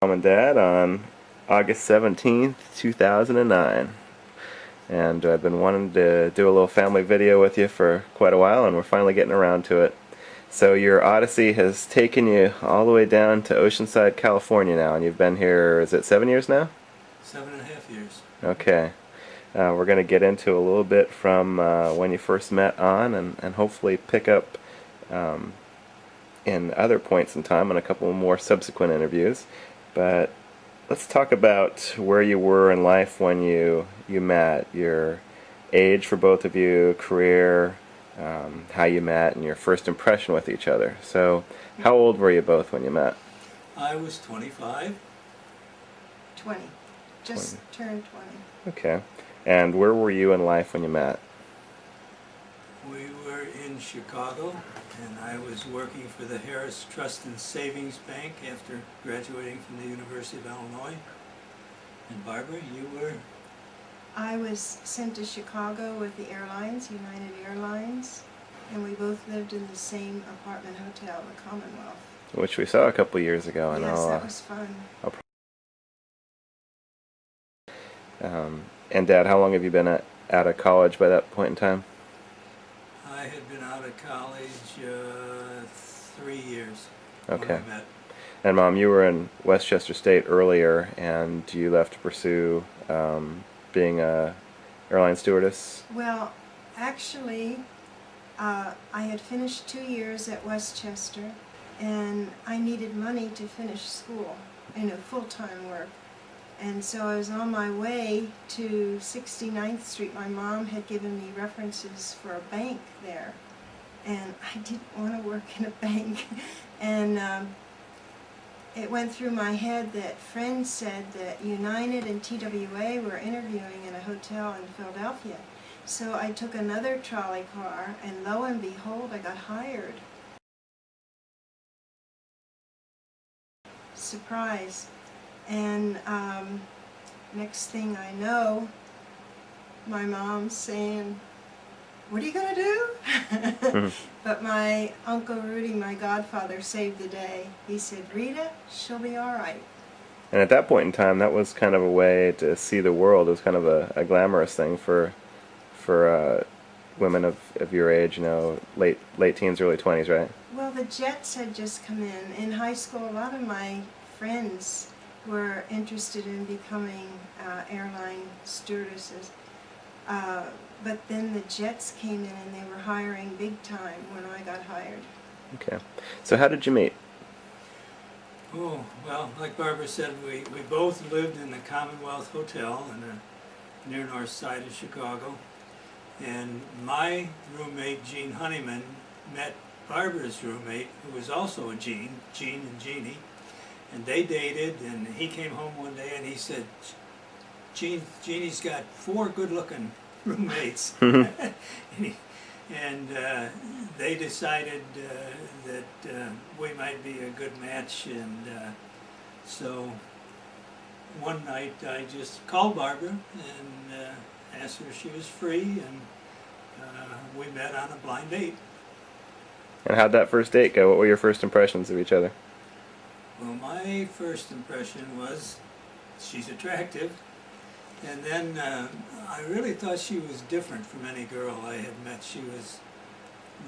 Mom and Dad on August 17th, 2009. And I've been wanting to do a little family video with you for quite a while, and we're finally getting around to it. So your Odyssey has taken you all the way down to Oceanside, California now, and you've been here, is it 7 years now? 7.5 years. Okay. We're going to get into a little bit from when you first met on, and hopefully pick up in other points in time on a couple more subsequent interviews. But let's talk about where you were in life when you met, your age for both of you, career, how you met, and your first impression with each other. So, how old were you both when you met? I was 25. 20. Just turned 20. Okay. And where were you in life when you met? We were in Chicago, and I was working for the Harris Trust and Savings Bank after graduating from the University of Illinois. And Barbara, you were? I was sent to Chicago with the airlines, United Airlines, and we both lived in the same apartment hotel, the Commonwealth. Which we saw a couple years ago. And yes, that was fun. And Dad, how long have you been out of college by that point in time? I had been out of college 3 years Okay. when we met. And Mom, you were in Westchester State earlier, and you left to pursue being a airline stewardess? Well, actually, I had finished 2 years at Westchester, and I needed money to finish school, full-time work. And so I was on my way to 69th Street. My mom had given me references for a bank there, and I didn't want to work in a bank. And it went through my head that friends said that United and TWA were interviewing in a hotel in Philadelphia. So I took another trolley car, and lo and behold, I got hired. Surprise. And next thing I know, my mom's saying, "What are you going to do?" But my Uncle Rudy, my godfather, saved the day. He said, "Rita, she'll be all right." And at that point in time, that was kind of a way to see the world. It was kind of a glamorous thing for women of your age, late teens, early 20s, right? Well, the jets had just come in. In high school, a lot of my friends were interested in becoming airline stewardesses. But then the jets came in and they were hiring big time when I got hired. Okay. So how did you meet? Oh, well, like Barbara said, we both lived in the Commonwealth Hotel in the near north side of Chicago. And my roommate, Gene Honeyman, met Barbara's roommate, who was also a Gene and Jeannie. And they dated, and he came home one day and he said, Jeannie's got 4 good-looking roommates. And they decided that we might be a good match, and so one night I just called Barbara and asked her if she was free, and we met on a blind date. And how'd that first date go? What were your first impressions of each other? Well, my first impression was she's attractive, and then I really thought she was different from any girl I had met. She was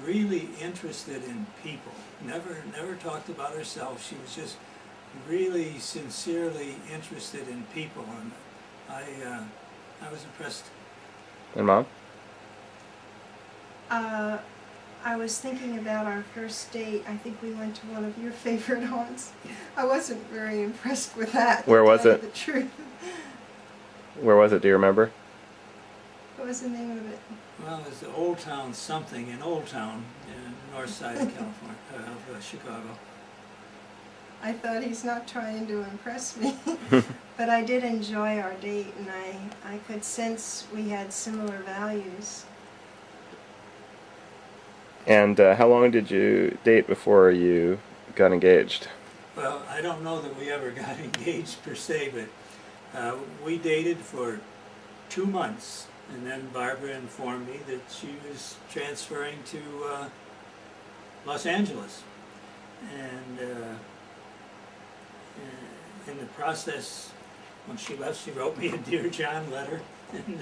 really interested in people, never talked about herself. She was just really sincerely interested in people, and I was impressed. And Mom? I was thinking about our first date. I think we went to one of your favorite haunts. I wasn't very impressed with that. Where was to tell it? you the truth. Where was it? Do you remember? What was the name of it? Well, it's the Old Town something in Old Town, in the north side of California, of Chicago. I thought he's not trying to impress me. But I did enjoy our date, and I could sense we had similar values. And how long did you date before you got engaged? Well, I don't know that we ever got engaged per se, but we dated for 2 months, and then Barbara informed me that she was transferring to Los Angeles. And in the process, when she left, she wrote me a Dear John letter and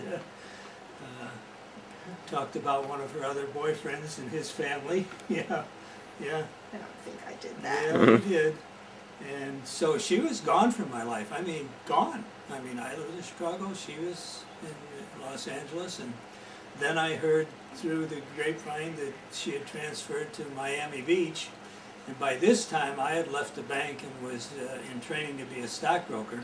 talked about one of her other boyfriends and his family. Yeah, yeah. I don't think I did that. Yeah, we did. And so she was gone from my life. I mean, gone. I mean, I lived in Chicago. She was in Los Angeles. And then I heard through the grapevine that she had transferred to Miami Beach. And by this time, I had left the bank and was in training to be a stockbroker.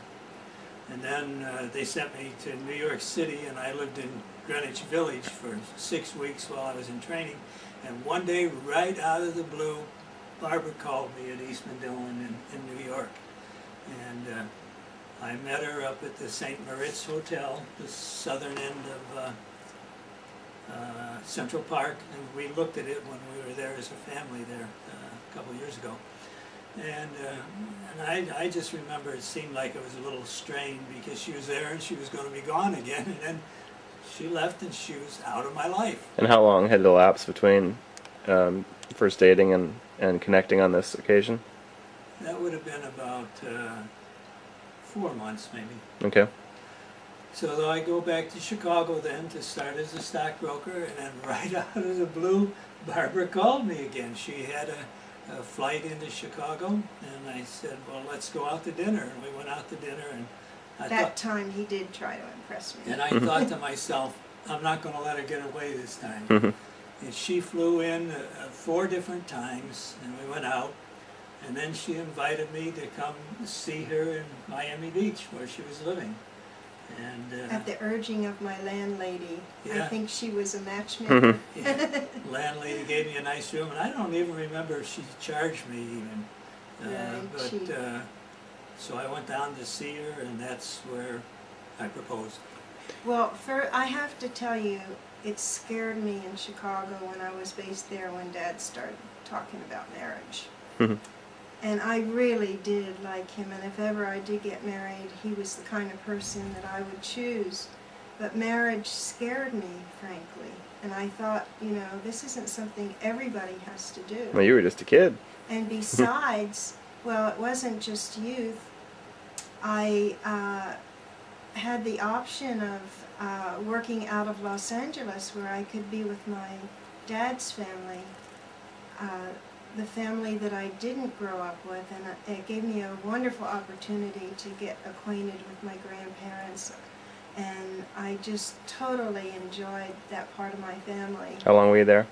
And then they sent me to New York City, and I lived in Greenwich Village for 6 weeks while I was in training. And one day, right out of the blue, Barbara called me at Eastman Dillon in New York. And I met her up at the St. Moritz Hotel, the southern end of Central Park. And we looked at it when we were there as a family there a couple years ago. And I just remember it seemed like it was a little strained because she was there and she was going to be gone again. And then she left and she was out of my life. And how long had elapsed between first dating and connecting on this occasion? That would have been about 4 months maybe. Okay. So I go back to Chicago then to start as a stockbroker, and then right out of the blue, Barbara called me again. She had a flight into Chicago, and I said, well, let's go out to dinner. And we went out to dinner, and I That time he did try to impress me. and I thought to myself, I'm not going to let her get away this time. Mhm. And she flew in 4 different times, and we went out. And then she invited me to come see her in Miami Beach, where she was living. And At the urging of my landlady, I Yeah. think she was a matchmaker. yeah, landlady gave me a nice room, and I don't even remember if she charged me even. Right, she- So I went down to see her, and that's where I proposed. Well, I have to tell you, it scared me in Chicago when I was based there when Dad started talking about marriage. Mhm. And I really did like him, and if ever I did get married, he was the kind of person that I would choose. But marriage scared me, frankly. And I thought, this isn't something everybody has to do. Well, you were just a kid. And besides, well, it wasn't just youth. I had the option of working out of Los Angeles where I could be with my dad's family, the family that I didn't grow up with, and it gave me a wonderful opportunity to get acquainted with my grandparents, and I just totally enjoyed that part of my family. How long were you there?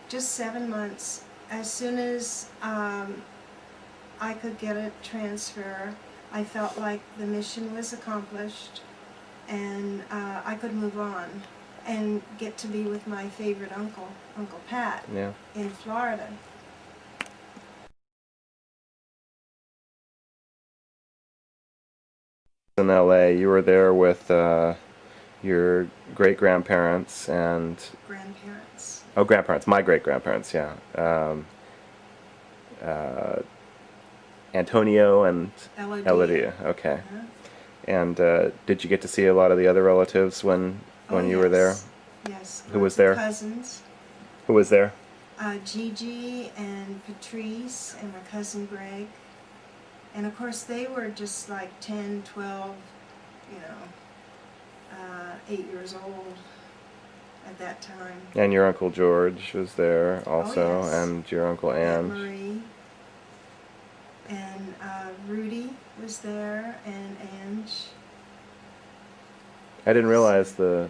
Just 7 months. As soon as I could get a transfer, I felt like the mission was accomplished, and I could move on and get to be with my favorite uncle, Uncle Pat, Yeah. in Florida. In LA, you were there with your great grandparents and Grandparents. grandparents, my great grandparents, yeah. Antonio and Eladia. Okay. Uh-huh. And did you get to see a lot of the other relatives when you were there? Yes. Who was lots of there? Cousins. Who was there? Gigi and Patrice and my cousin Greg. And of course they were just like 10, 12, 8 years old at that time. And your Uncle George was there also, yes. and your Uncle Aunt Ange. Marie. And Rudy was there, and Ange. I didn't realize They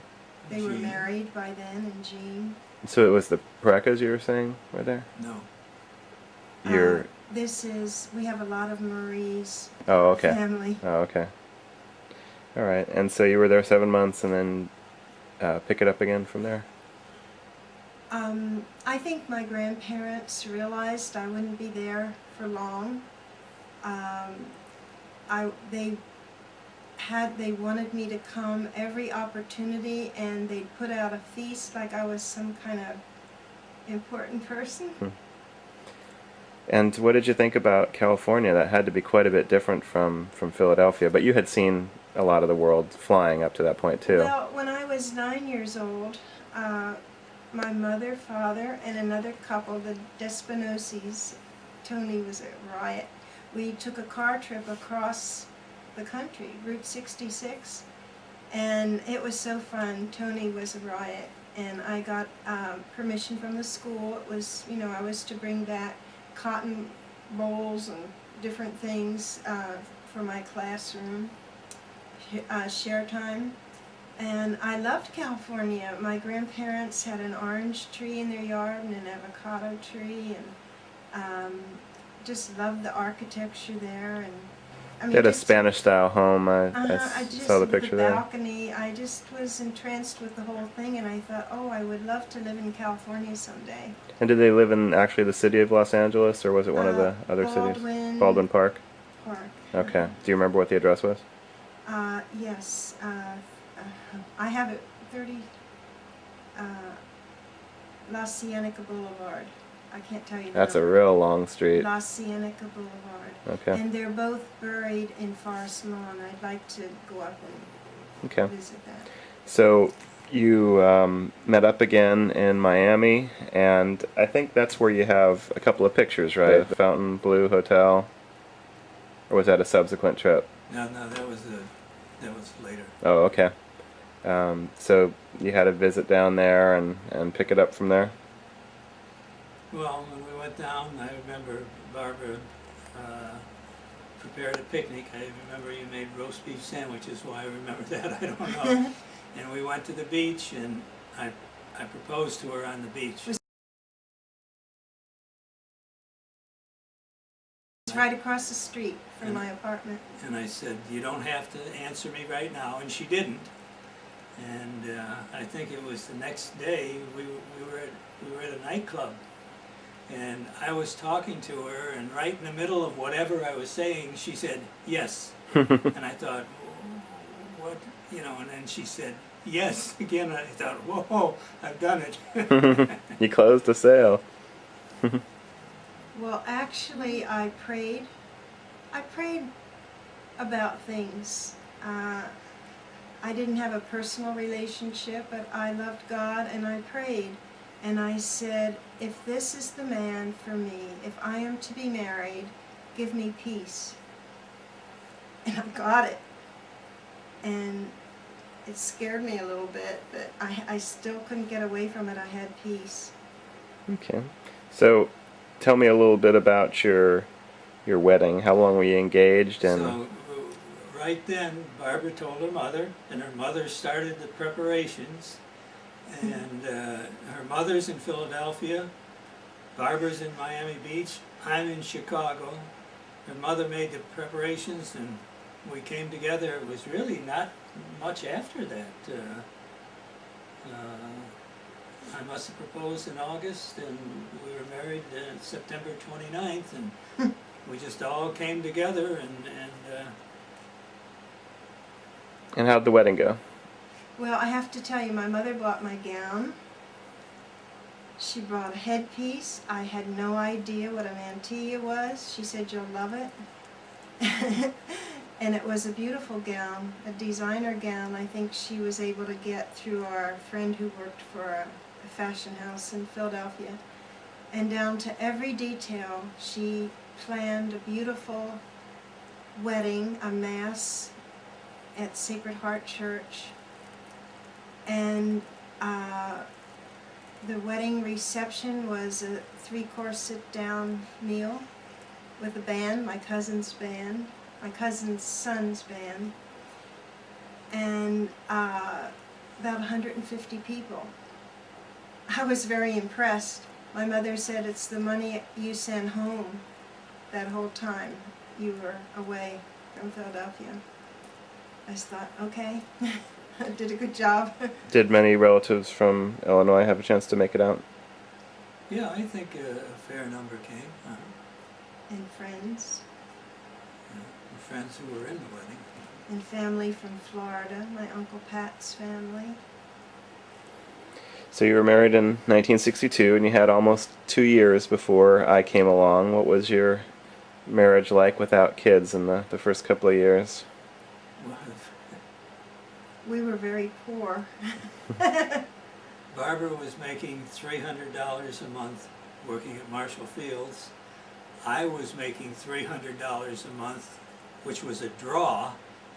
were Jean. married by then, and Jean. So it was the Parecas you were saying right there? No. Your... We have a lot of Marie's Oh, okay. family. Oh, okay. All right. And so you were there 7 months, and then pick it up again from there? I think my grandparents realized I wouldn't be there for long. They wanted me to come every opportunity, and they'd put out a feast like I was some kind of important person. And what did you think about California? That had to be quite a bit different from Philadelphia, but you had seen a lot of the world flying up to that point too. Well, when I was 9 years old, my mother, father, and another couple, the Despinosis, Tony was a riot, we took a car trip across the country, Route 66. And it was so fun. Tony was a riot. And I got permission from the school. It was, you know, I was to bring back cotton bowls and different things for my classroom, share time. And I loved California. My grandparents had an orange tree in their yard and an avocado tree, and just loved the architecture there. And I mean, They had a just- Spanish-style home. I I just, saw the with picture there. balcony, I just was entranced with the whole thing, and I thought, oh, I would love to live in California someday. And did they live in actually the city of Los Angeles, or was it one of the other cities? Baldwin Park. Park. Okay. Do you remember what the address was? Yes. I have it 30 La Cienega Boulevard. I can't tell you the That's a number. real long street. La Cienega Boulevard. Okay. And they're both buried in Forest Lawn. I'd like to go up and Okay. visit that. So you met up again in Miami, and I think that's where you have a couple of pictures, right? The Fontainebleau Hotel, or was that a subsequent trip? No, that was later. Oh, okay. So you had a visit down there and pick it up from there? Well, when we went down, I remember Barbara prepared a picnic. I remember you made roast beef sandwiches. Why I remember that, I don't know. And we went to the beach, and I proposed to her on the beach. It's right across the street from my apartment. And I said, you don't have to answer me right now, and she didn't. And I think it was the next day we were at a nightclub, and I was talking to her, and right in the middle of whatever I was saying, she said yes. And I thought, what, you know? And then she said yes again. And I thought, whoa, I've done it. You closed a sale. Well, actually, I prayed. I prayed about things. I didn't have a personal relationship, but I loved God, and I prayed. And I said, if this is the man for me, if I am to be married, give me peace. And I got it. And it scared me a little bit, but I still couldn't get away from it. I had peace. Okay. So tell me a little bit about your wedding. How long were you engaged? And So right then, Barbara told her mother, and her mother started the preparations. And her mother's in Philadelphia, Barbara's in Miami Beach, I'm in Chicago. Her mother made the preparations, and we came together. It was really not much after that. I must have proposed in August, and we were married September 29th, and we just all came together, and how'd the wedding go? Well, I have to tell you, my mother bought my gown. She brought a headpiece. I had no idea what a mantilla was. She said, you'll love it. And it was a beautiful gown, a designer gown. I think she was able to get through our friend who worked for a fashion house in Philadelphia. And down to every detail, she planned a beautiful wedding, a mass at Sacred Heart Church. And the wedding reception was a 3-course sit-down meal with a band, my cousin's son's band, and about 150 people. I was very impressed. My mother said, it's the money you sent home that whole time you were away from Philadelphia. I just thought, okay. I did a good job. Did many relatives from Illinois have a chance to make it out? yeah, I think a fair number came. And friends. The friends who were in the wedding. And family from Florida, my Uncle Pat's family. So you were married in 1962, and you had almost 2 years before I came along. What was your marriage like without kids in the first couple of years? Well, We were very poor. Barbara was making $300 a month working at Marshall Fields. I was making $300 a month, which was a draw,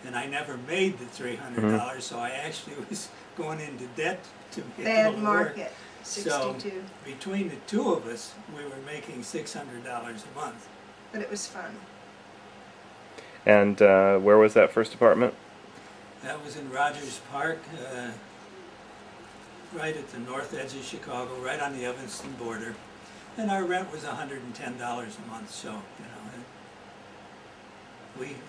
and I never made the $300, so I actually was going into debt to be able Bad to work. market, So 62. between the two of us, we were making $600 a month. But it was fun. And where was that first apartment? That was in Rogers Park, right at the north edge of Chicago, right on the Evanston border. And our rent was $110 a month, so, you know,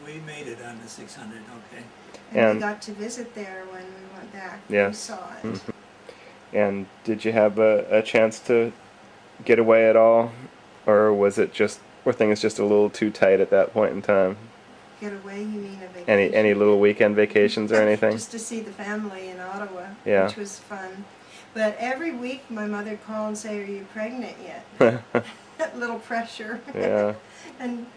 we made it on the 600, okay. And And- we got to visit there when we went back. Yes. We saw it. Mhm. And did you have a chance to get away at all? Or was it just, were things just a little too tight at that point in time? Get away, you mean a vacation? Any little weekend vacations or anything? Just to see the family in Ottawa, Yeah. which was fun. But every week my mother called and say, "Are you pregnant yet?" Little pressure. Yeah. And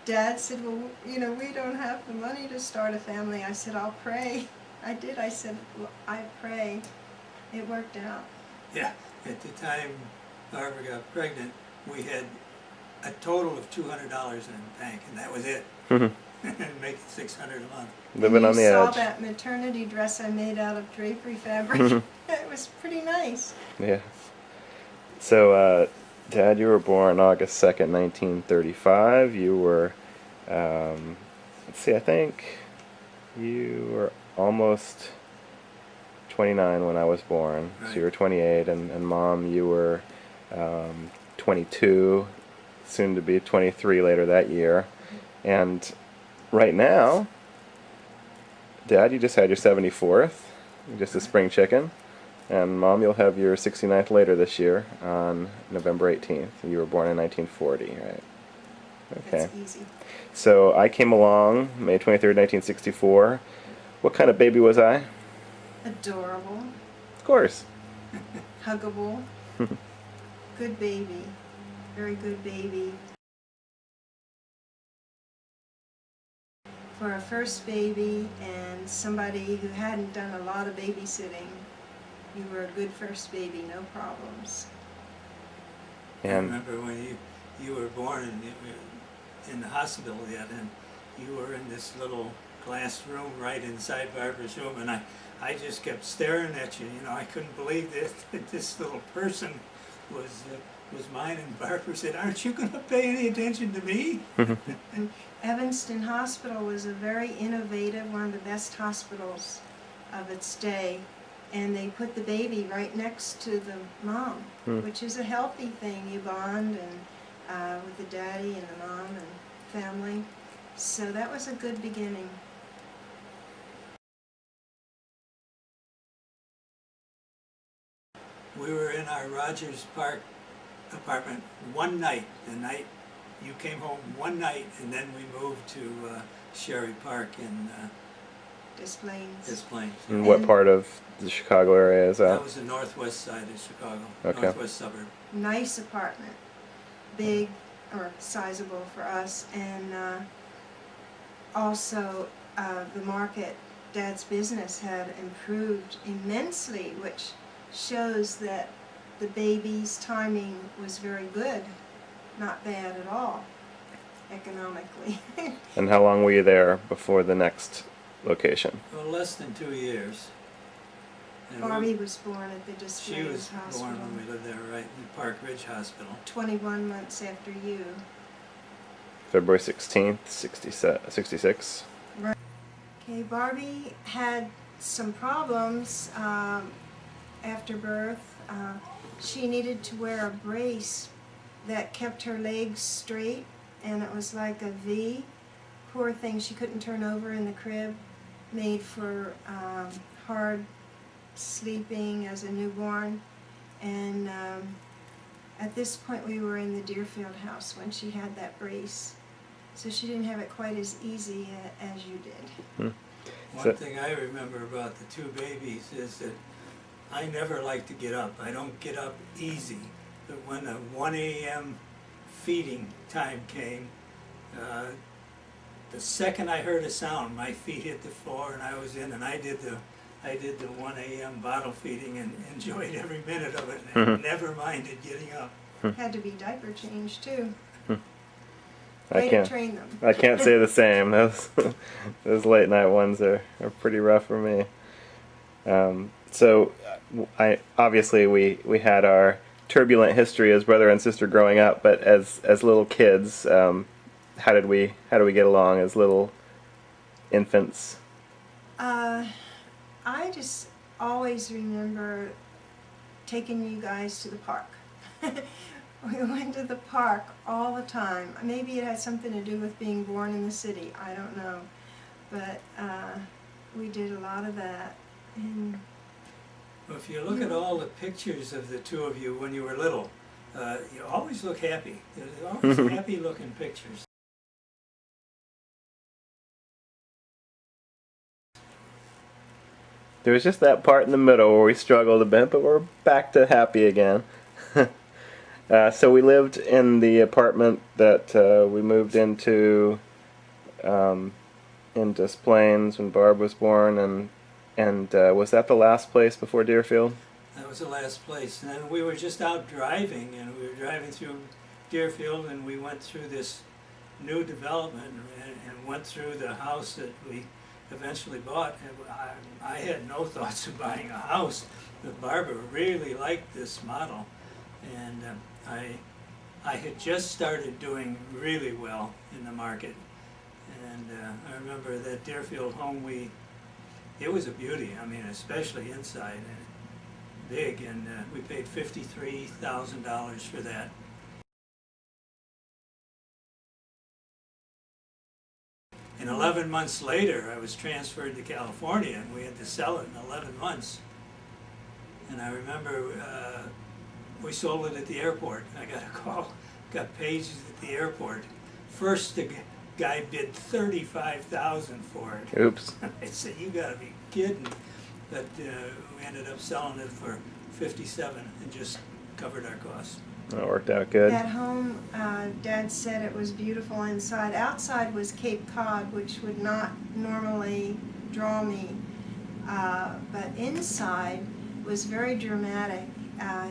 Dad said, "Well, you know, we don't have the money to start a family." I said, "I'll pray." I did. I said, well, "I pray." It worked out. Yeah, at the time Barbara got pregnant, we had a total of $200 in the bank, and that was it. Mhm. Make it $600 a month. Living and on the you saw edge. that maternity dress I made out of drapery fabric. Mhm. It was pretty nice. Yeah. So, Dad, you were born August 2nd, 1935. You were, let's see, I think you were almost 29 when I was born. So you were 28, and Mom, you were 22, soon to be 23 later that year. And right now, Dad, you just had your 74th, just a spring chicken. And Mom, you'll have your 69th later this year on November 18th. You were born in 1940, right? Okay. That's easy. So I came along May 23rd, 1964. What kind of baby was I? Adorable. Of course. Huggable. Good baby. Very good baby. For a first baby and somebody who hadn't done a lot of babysitting, you were a good first baby, no problems. I And remember when you were born and you were in the hospital yet, and you were in this little glass room right inside Barbara's room, and I just kept staring at you. You know, I couldn't believe that this little person was mine. And Barbara said, "Aren't you going to pay any attention to me?" Evanston Hospital was a very innovative, one of the best hospitals of its day. And they put the baby right next to the mom, which is a healthy thing. You bond and with the daddy and the mom and family. So that was a good beginning. We were in our Rogers Park apartment one night. The night you came home one night, and then we moved to Sherry Park in Des Plaines. Des Plaines. in what part of the Chicago area is That that? was the northwest side of Chicago, Okay. northwest suburb. Nice apartment, big or sizable for us, and also the market, Dad's business had improved immensely, which shows that the baby's timing was very good, not bad at all, economically. And how long were you there before the next location? Well, less than 2 years. And Barbie was born at the Des she Plaines was Hospital, born when we lived there, right, in Park Ridge Hospital. 21 months after you. February 16th, 66. Okay, Barbie had some problems after birth. She needed to wear a brace that kept her legs straight, and it was like a V. Poor thing, she couldn't turn over in the crib, made for hard sleeping as a newborn. And at this point we were in the Deerfield house when she had that brace. So she didn't have it quite as easy as you did. One thing I remember about the two babies is that I never like to get up. I don't get up easy. But when the 1 a.m. feeding time came, the second I heard a sound, my feet hit the floor and I was in, and I did the 1 a.m. bottle feeding and enjoyed every minute of it, and never minded getting up. Had to be diaper changed too. I Way to can't. train them. I can't say the same. Those late night ones are pretty rough for me. So, I obviously we had our turbulent history as brother and sister growing up, but as little kids, how did we get along as little infants? I just always remember taking you guys to the park. We went to the park all the time. Maybe it had something to do with being born in the city. I don't know. But we did a lot of that. And Well, if you look at all the pictures of the two of you when you were little, you always look happy. They're always happy-looking pictures. There was just that part in the middle where we struggled a bit, but we're back to happy again. So we lived in the apartment that we moved into in Des Plaines when Barb was born, and was that the last place before Deerfield? That was the last place. And then we were just out driving, and we were driving through Deerfield, and we went through this new development and went through the house that we eventually bought. And I had no thoughts of buying a house, but Barbara really liked this model. And I had just started doing really well in the market. And I remember that Deerfield home, it was a beauty. I mean, especially inside, and big, and we paid $53,000 for that. And 11 months later, I was transferred to California, and we had to sell it in 11 months. And I remember we sold it at the airport. I got a call, got pages at the airport. First, the guy bid $35,000 for it. Oops. I said, "You gotta be kidding!" But we ended up selling it for $57 and just covered our costs. That worked out good. that home, Dad said it was beautiful inside. Outside was Cape Cod, which would not normally draw me. But inside was very dramatic.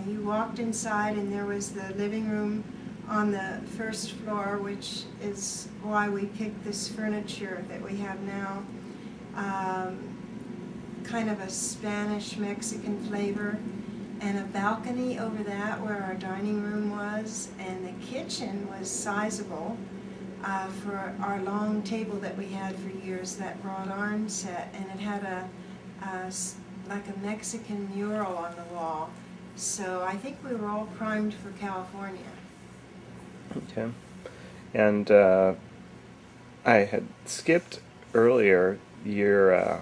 You walked inside and there was the living room on the first floor, which is why we picked this furniture that we have now. Kind of a Spanish Mexican flavor, and a balcony over that where our dining room was, and the kitchen was sizable for our long table that we had for years, that wrought iron set, and it had like a Mexican mural on the wall. So I think we were all primed for California. Okay. And I had skipped earlier. Your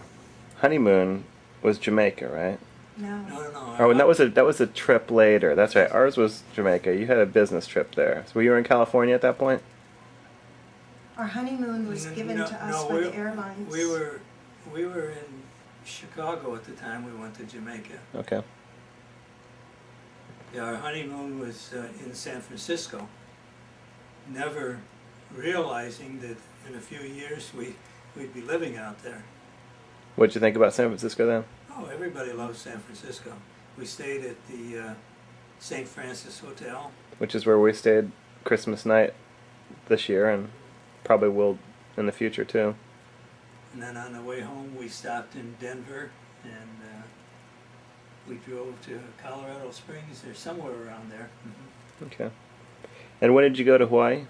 honeymoon was Jamaica, right? No. No. Oh, and that was a trip later. That's right. Ours was Jamaica. You had a business trip there. So you were in California at that point? Our honeymoon was given to us by the airlines. We were in Chicago at the time we went to Jamaica. Okay. Yeah, our honeymoon was in San Francisco, never realizing that in a few years we'd be living out there. What'd you think about San Francisco then? Oh, everybody loves San Francisco. We stayed at the St. Francis Hotel. Which is where we stayed Christmas night this year, and probably will in the future too. And then on the way home we stopped in Denver, and we drove to Colorado Springs or somewhere around there. Okay. And when did you go to Hawaii?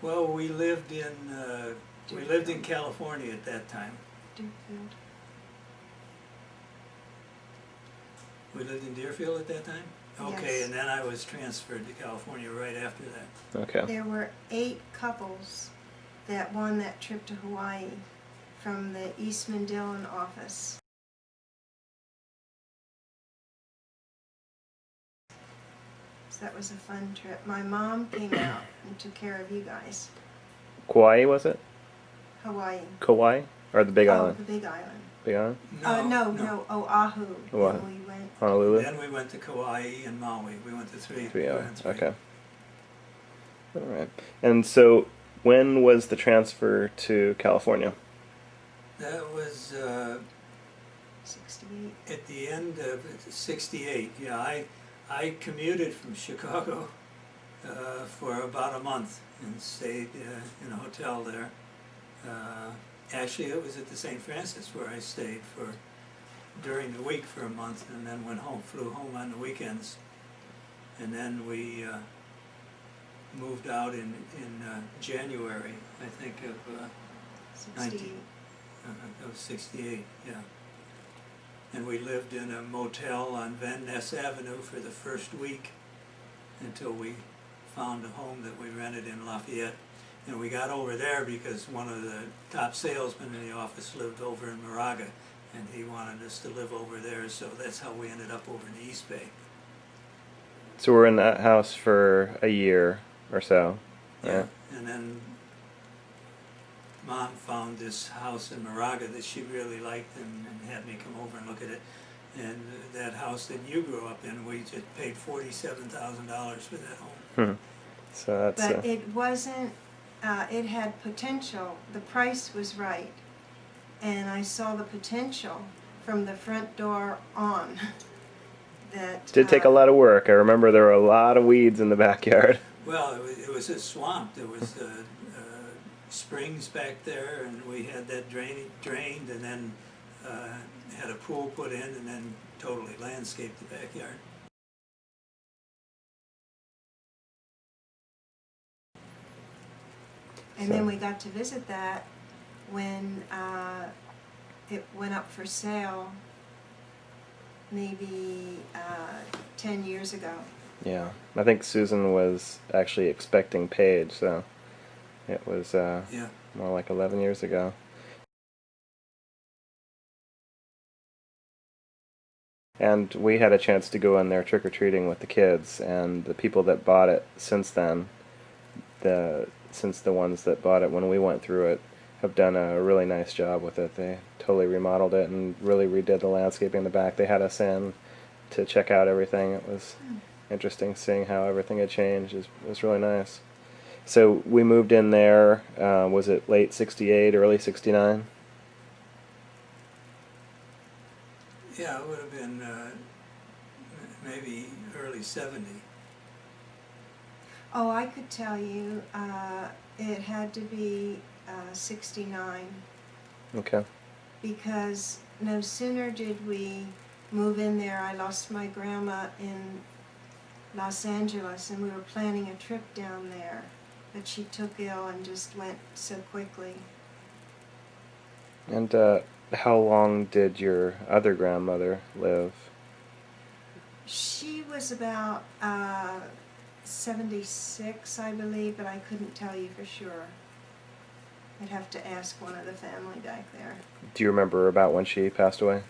Well, we lived in California at that time. Deerfield. We lived in Deerfield at that time? Okay, Yes. and then I was transferred to California right after that. Okay. There were 8 couples that won that trip to Hawaii from the Eastman Dillon office. So that was a fun trip. My mom came out and took care of you guys. Kauai, was it? Hawaii. Kauai? Or the Big Island? The Big Island. Big Island? No, Oahu. Oahu. And we went. Honolulu? Then we went to Kauai and Maui. We went to three. 3 we hours. went three. Okay. All right. And so, when was the transfer to California? That was 68. at the end of '68. Yeah, I commuted from Chicago for about a month and stayed in a hotel there. Actually, it was at the St. Francis where I stayed for during the week for a month, and then went home, flew home on the weekends, and then we moved out in January, I think, of 68. of '68, yeah. And we lived in a motel on Van Ness Avenue for the first week until we found a home that we rented in Lafayette. And we got over there because one of the top salesmen in the office lived over in Moraga, and he wanted us to live over there, so that's how we ended up over in the East Bay. So we're in that house for a year or so. Yeah. And then Mom found this house in Moraga that she really liked, and had me come over and look at it. And that house that you grew up in, we just paid $47,000 for that home. So that's. But it wasn't, it had potential. The price was right. And I saw the potential from the front door on. That Did take a lot of work. I remember there were a lot of weeds in the backyard. Well, it was a swamp. There was springs back there, and we had that drained, and then had a pool put in, and then totally landscaped the backyard. And then we got to visit that when it went up for sale maybe 10 years ago. Yeah, I think Susan was actually expecting Paige, so it was Yeah. more like 11 years ago. And we had a chance to go in there trick-or-treating with the kids, and the people that bought it since then, since the ones that bought it when we went through it, have done a really nice job with it. They totally remodeled it and really redid the landscaping in the back. They had us in to check out everything. It was interesting seeing how everything had changed. It was really nice. So we moved in there, was it late 68, early 69? Yeah, it would have been maybe early '70. Oh, I could tell you, it had to be 69, Okay. because no sooner did we move in there, I lost my grandma in Los Angeles, and we were planning a trip down there, but she took ill and just went so quickly. And how long did your other grandmother live? She was about 76, I believe, but I couldn't tell you for sure. I'd have to ask one of the family back there. Do you remember about when she passed away?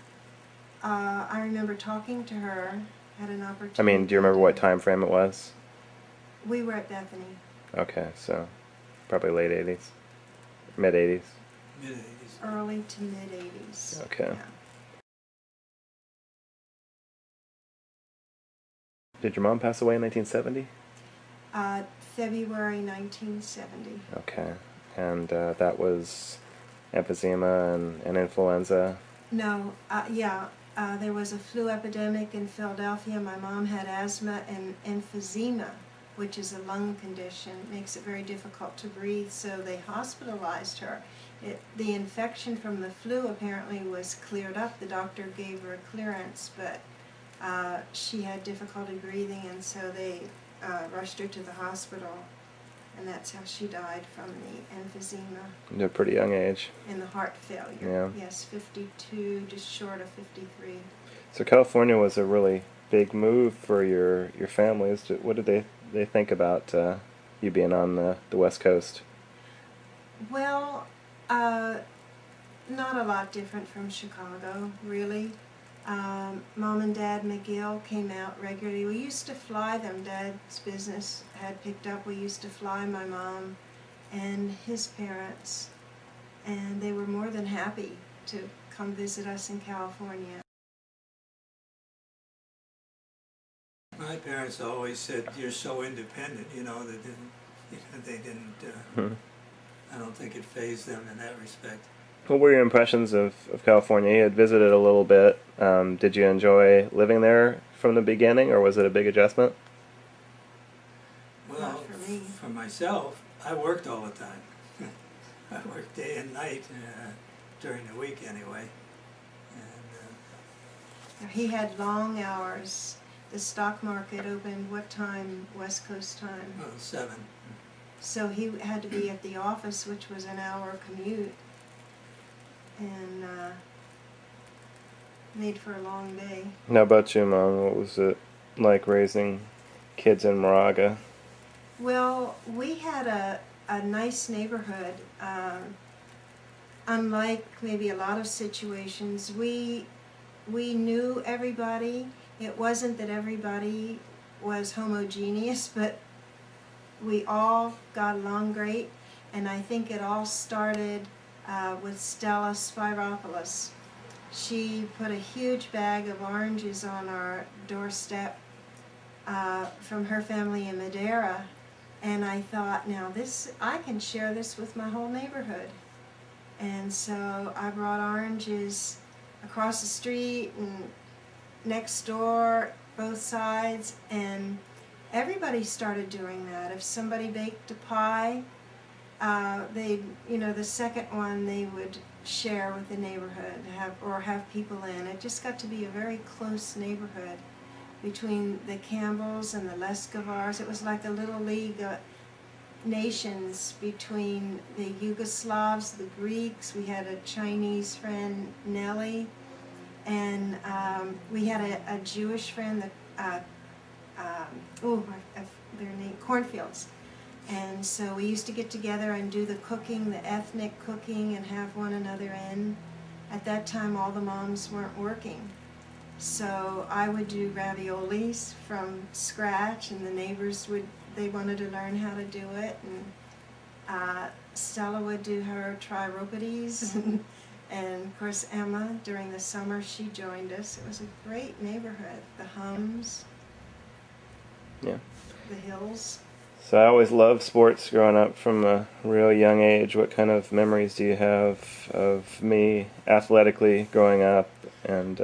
I remember talking to her, had an opportunity. I mean, do you remember what time frame it was? We were at Bethany. Okay, so probably late 80s, mid 80s. Mid-'80s. Early to mid-80s. Okay. Yeah. Did your mom pass away in 1970? February 1970. Okay, and that was emphysema and influenza. No, there was a flu epidemic in Philadelphia. My mom had asthma and emphysema, which is a lung condition. It makes it very difficult to breathe, so they hospitalized her. The infection from the flu apparently was cleared up. The doctor gave her a clearance, but she had difficulty breathing, and so they rushed her to the hospital, and that's how she died, from the emphysema. At a pretty young age. And the heart failure. Yeah. Yes, 52, just short of 53. So California was a really big move for your families. What did they think about you being on the West Coast? Well, not a lot different from Chicago, really. Mom and Dad McGill came out regularly. We used to fly them. Dad's business had picked up. We used to fly my mom and his parents, and they were more than happy to come visit us in California. My parents always said, "You're so independent," they didn't. I don't think it fazed them in that respect. What were your impressions of California? You had visited a little bit. Did you enjoy living there from the beginning, or was it a big adjustment? Well, for myself, I worked all the time. I worked day and night during the week anyway. And He had long hours. The stock market opened what time? West Coast time. well, 7. So he had to be at the office, which was an hour commute, and made for a long day. How about you, Mom? What was it like raising kids in Moraga? Well, we had a nice neighborhood. Unlike maybe a lot of situations, we knew everybody. It wasn't that everybody was homogeneous, but we all got along great. And I think it all started with Stella Spiropoulos. She put a huge bag of oranges on our doorstep from her family in Madeira. And I thought, now I can share this with my whole neighborhood. And so I brought oranges across the street and next door, both sides, and everybody started doing that. If somebody baked a pie, the second one they would share with the neighborhood, have people in. It just got to be a very close neighborhood between the Campbells and the Lescovars. It was like a little league of nations between the Yugoslavs, the Greeks. We had a Chinese friend, Nellie, and we had a Jewish friend, their name, Cornfields. And so we used to get together and do the cooking, the ethnic cooking, and have one another in. At that time, all the moms weren't working. So I would do raviolis from scratch, and the neighbors they wanted to learn how to do it. And Stella would do her triropodies, and of course Emma, during the summer, she joined us. It was a great neighborhood. The Hums, Yeah. the Hills. So I always loved sports growing up from a real young age. What kind of memories do you have of me athletically growing up and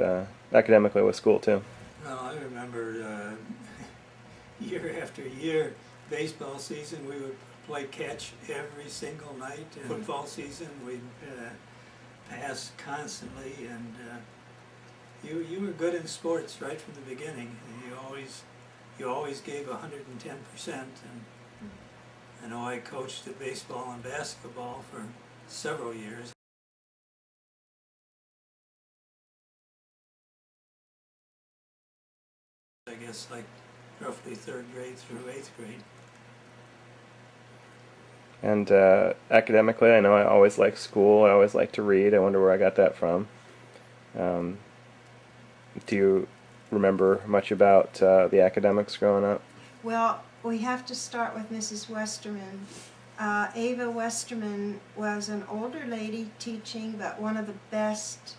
academically with school too? Well, I remember year after year, baseball season, we would play catch every single night. And football season, we'd pass constantly, and you were good in sports right from the beginning. You always gave 110%, and I know I coached at baseball and basketball for several years. I guess like roughly 3rd grade through 8th grade. And academically, I know I always liked school. I always liked to read. I wonder where I got that from. Do you remember much about the academics growing up? Well, we have to start with Mrs. Westerman. Ava Westerman was an older lady teaching, but one of the best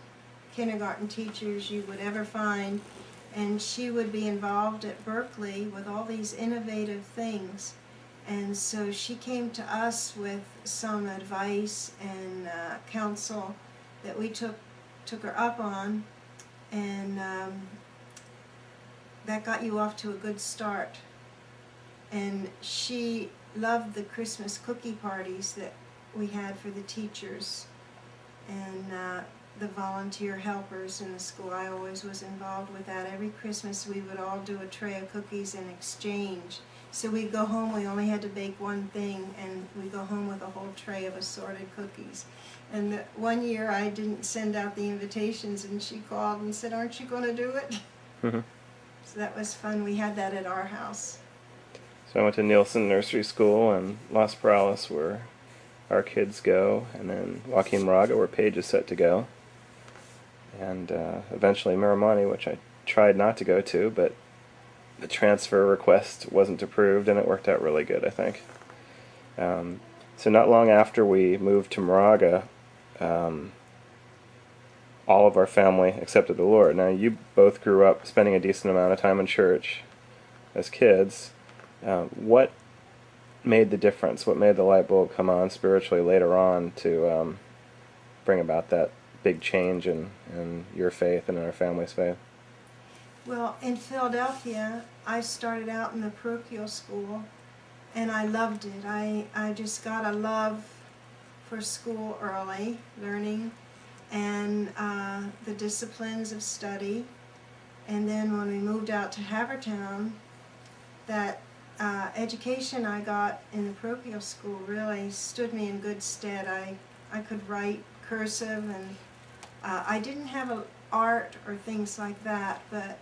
kindergarten teachers you would ever find. And she would be involved at Berkeley with all these innovative things. And so she came to us with some advice and counsel that we took her up on, and that got you off to a good start. And she loved the Christmas cookie parties that we had for the teachers and the volunteer helpers in the school. I always was involved with that. Every Christmas we would all do a tray of cookies in exchange. So we'd go home, we only had to bake one thing, and we'd go home with a whole tray of assorted cookies. And one year I didn't send out the invitations, and she called and said, "Aren't you going to do it?" So that was fun. We had that at our house. So I went to Nielsen Nursery School and Las Perales, where our kids go, and then Joaquin Moraga, where Paige is set to go, and eventually Miramani, which I tried not to go to, but the transfer request wasn't approved, and it worked out really good, I think. So not long after we moved to Moraga, all of our family accepted the Lord. Now, you both grew up spending a decent amount of time in church as kids. What made the difference? What made the light bulb come on spiritually later on to bring about that big change in your faith and in our family's faith? Well, in Philadelphia, I started out in the parochial school, and I loved it. I just got a love for school early, learning, and the disciplines of study. And then when we moved out to Havertown, that education I got in the parochial school really stood me in good stead. I could write cursive, and I didn't have art or things like that, but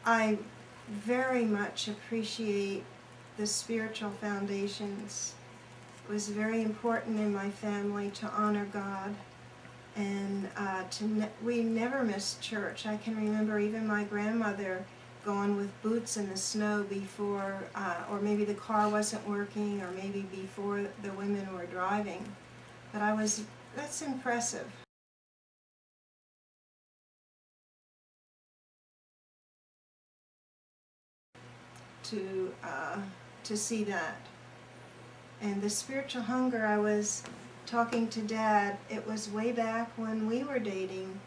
I very much appreciate the spiritual foundations. It was very important in my family to honor God, and we never missed church. I can remember even my grandmother going with boots in the snow before, or maybe the car wasn't working, or maybe before the women were driving. But that's impressive. To see that. And the spiritual hunger, I was talking to Dad, it was way back when we were dating,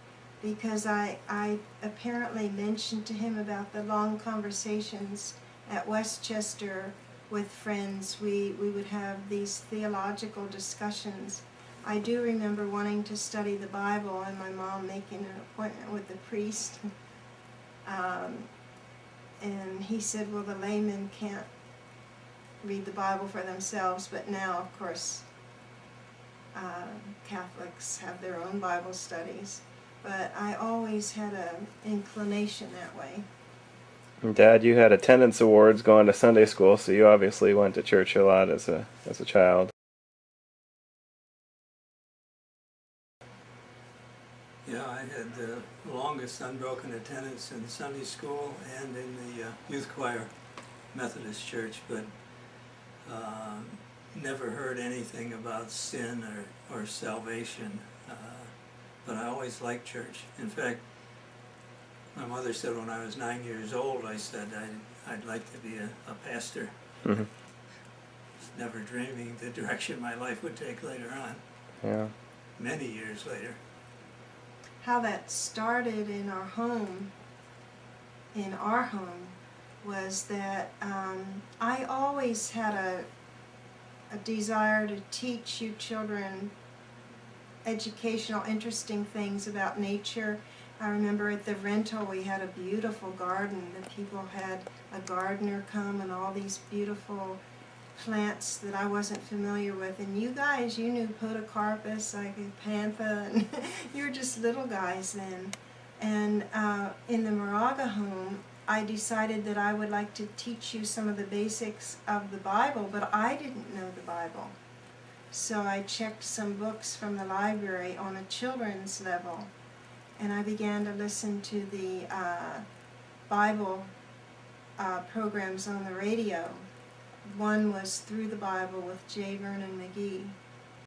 because I apparently mentioned to him about the long conversations at Westchester with friends. We would have these theological discussions. I do remember wanting to study the Bible, and my mom making an appointment with the priest. And he said, well, the laymen can't read the Bible for themselves, but now, of course, Catholics have their own Bible studies. But I always had an inclination that way. Dad, you had attendance awards going to Sunday school, so you obviously went to church a lot as a child. Yeah, I had the longest unbroken attendance in Sunday school and in the youth choir, Methodist Church, but never heard anything about sin or salvation. But I always liked church. In fact, my mother said when I was 9 years old, I said I'd like to be a pastor. Mm-hmm. Never dreaming the direction my life would take later on. Yeah. Many years later. How that started in our home, was that I always had a desire to teach you children educational, interesting things about nature. I remember at the rental we had a beautiful garden. The people had a gardener come, and all these beautiful plants that I wasn't familiar with. And you guys, you knew Podocarpus, Pantha, and you were just little guys then. And in the Moraga home, I decided that I would like to teach you some of the basics of the Bible, but I didn't know the Bible. So I checked some books from the library on a children's level, and I began to listen to the Bible programs on the radio. One was Through the Bible with J. Vernon McGee.